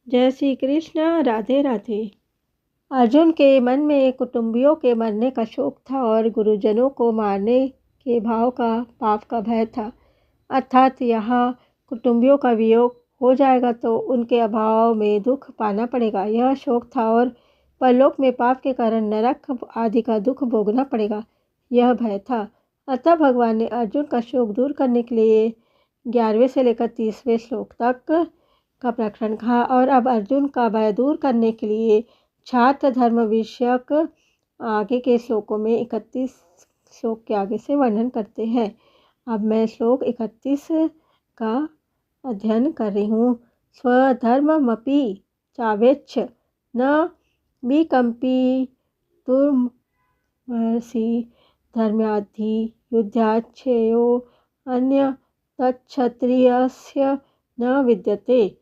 जय श्री कृष्ण। राधे राधे। अर्जुन के मन में कुटुंबियों के मरने का शोक था और गुरुजनों को मारने के पाप का भय था। अर्थात यहाँ कुटुंबियों का वियोग हो जाएगा तो उनके अभाव में दुख पाना पड़ेगा, यह शोक था। और परलोक में पाप के कारण नरक आदि का दुख भोगना पड़ेगा, यह भय था। अतः भगवान ने अर्जुन का शोक दूर करने के लिए 11वें से लेकर 30वें श्लोक तक का प्रकरण कहा। और अब अर्जुन का भय दूर करने के लिए छात्र धर्म विषयक आगे के श्लोकों में 31 श्लोक के आगे से वर्णन करते हैं। अब मैं श्लोक 31 का अध्ययन कर रही हूँ। स्वधर्ममपि चावेच्छ न विकम्पि तुर्मसि धर्म्याद्धि युद्धाच्छेयो अन्य तच्छत्रियस्य न विद्यते।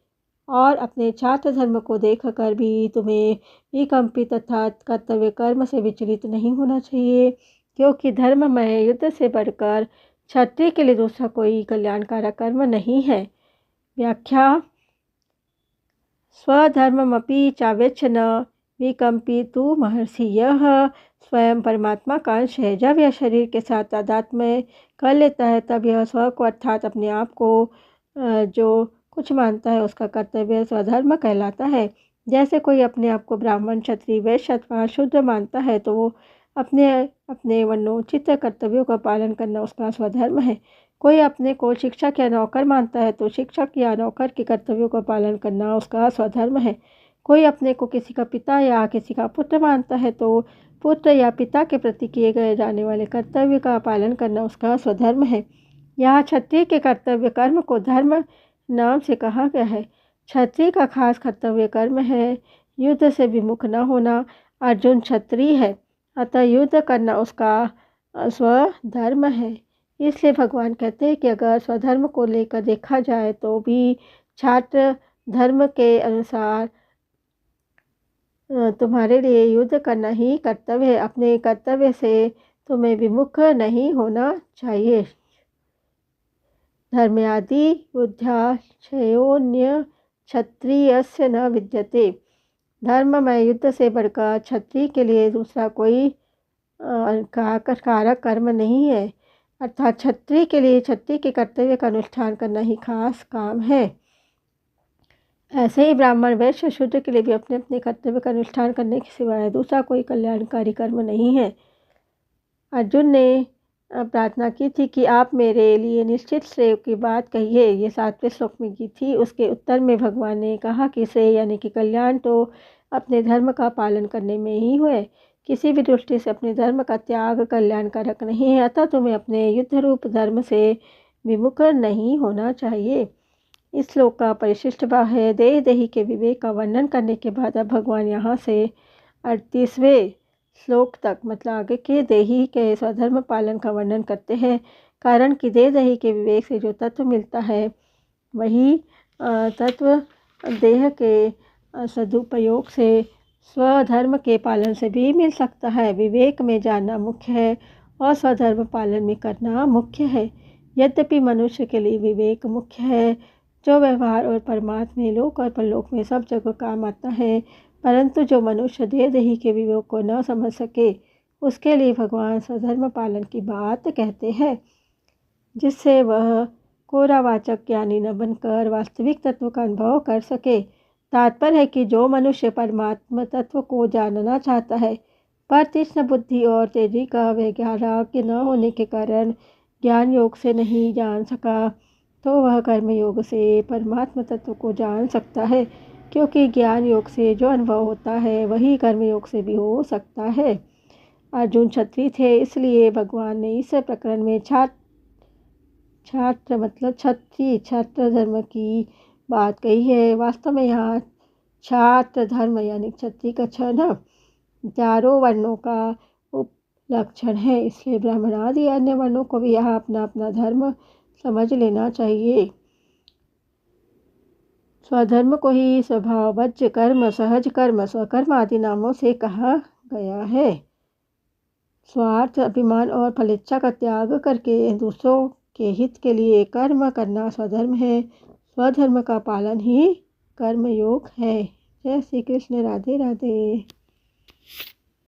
और अपने छात्र धर्म को देखकर भी तुम्हें विकम्पित अर्थात कर्तव्य कर्म से विचलित नहीं होना चाहिए, क्योंकि धर्ममय युद्ध से बढ़कर क्षत्रिय के लिए दूसरा कोई कल्याणकारक कर्म नहीं है। व्याख्या। स्वधर्ममपि चावेच्छ न विकम्पितु महर्षि, यह स्वयं परमात्मा का अंश है। जब यह शरीर के साथ तादात्म्य कर लेता है तब यह स्व को अर्थात अपने आप को जो कुछ मानता है उसका कर्तव्य स्वधर्म कहलाता है। जैसे कोई अपने आप को ब्राह्मण, क्षत्रिय, वैश्य अथवा शूद्र मानता है तो वो अपने अपने वर्णोचित कर्तव्यों का पालन करना उसका स्वधर्म है। कोई अपने को शिक्षक या नौकर मानता है तो शिक्षक या नौकर के कर्तव्यों का पालन करना उसका स्वधर्म है। कोई अपने को किसी का पिता या किसी का पुत्र मानता है तो पुत्र या पिता के प्रति किए गए जाने वाले कर्तव्य का पालन करना उसका स्वधर्म है। यहाँ क्षत्रिय के कर्तव्य कर्म को धर्म नाम से कहा गया है। क्षत्रिय का खास कर्तव्य कर्म है युद्ध से विमुख न होना। अर्जुन क्षत्रिय है, अतः युद्ध करना उसका स्वधर्म है। इसलिए भगवान कहते हैं कि अगर स्वधर्म को लेकर देखा जाए तो भी छात्र धर्म के अनुसार तुम्हारे लिए युद्ध करना ही कर्तव्य है। अपने कर्तव्य से तुम्हें विमुख नहीं होना चाहिए। धर्म्यादि युद्धाच्छयोन्य क्षत्रियस्य न विद्यते। धर्ममय युद्ध से बढ़कर क्षत्रिय के लिए दूसरा कोई कारक कर्म नहीं है। अर्थात क्षत्रिय के लिए क्षत्रिय के कर्तव्य का अनुष्ठान करना ही खास काम है। ऐसे ही ब्राह्मण, वैश्य, शूद्र के लिए भी अपने अपने कर्तव्य का अनुष्ठान करने के सिवाय दूसरा कोई कल्याणकारी कर्म नहीं है। अर्जुन ने प्रार्थना की थी कि आप मेरे लिए निश्चित श्रेय की बात कहिए, ये 7वें श्लोक में की थी। उसके उत्तर में भगवान ने कहा कि श्रेय यानी कि कल्याण तो अपने धर्म का पालन करने में ही हुए। किसी भी दृष्टि से अपने धर्म का त्याग कल्याणकारक नहीं है, अतः तुम्हें अपने युद्ध रूप धर्म से विमुख नहीं होना चाहिए। इस श्लोक का परिशिष्ट भाव है देह देही के विवेक का वर्णन करने के बाद अब भगवान यहाँ से 38वें श्लोक तक मतलब आगे के देही के स्वधर्म पालन का वर्णन करते हैं। कारण कि देह देही के विवेक से जो तत्व मिलता है वही तत्व देह के सदुपयोग से स्वधर्म के पालन से भी मिल सकता है। विवेक में जानना मुख्य है और स्वधर्म पालन में करना मुख्य है। यद्यपि मनुष्य के लिए विवेक मुख्य है जो व्यवहार और परमात्मा में, लोक और परलोक में सब जगह काम आता है, परंतु जो मनुष्य देह देही के विवेक को न समझ सके उसके लिए भगवान स्वधर्म पालन की बात कहते हैं, जिससे वह कोरावाचक ज्ञानी न बनकर वास्तविक तत्व का अनुभव कर सके। तात्पर्य है कि जो मनुष्य परमात्मा तत्व को जानना चाहता है पर तीक्ष्ण बुद्धि और तेजी का वैराग्य न होने के कारण ज्ञान योग से नहीं जान सका तो वह कर्म योग से परमात्मा तत्व को जान सकता है, क्योंकि ज्ञान योग से जो अनुभव होता है वही कर्म योग से भी हो सकता है। अर्जुन क्षत्रिय थे, इसलिए भगवान ने इस प्रकरण में छात्र मतलब क्षत्रिय छात्र धर्म की बात कही है। वास्तव में यहाँ छात्र धर्म यानी क्षत्रिय का छह चारों वर्णों का उपलक्षण है, इसलिए ब्राह्मण आदि अन्य वर्णों को भी यहाँ अपना अपना धर्म समझ लेना चाहिए। स्वधर्म को ही स्वभावज कर्म, सहज कर्म, स्वकर्म आदि नामों से कहा गया है। स्वार्थ, अभिमान और फलेच्छा का त्याग करके दूसरों के हित के लिए कर्म करना स्वधर्म है। स्वधर्म का पालन ही कर्मयोग है। जय श्री कृष्ण। राधे राधे।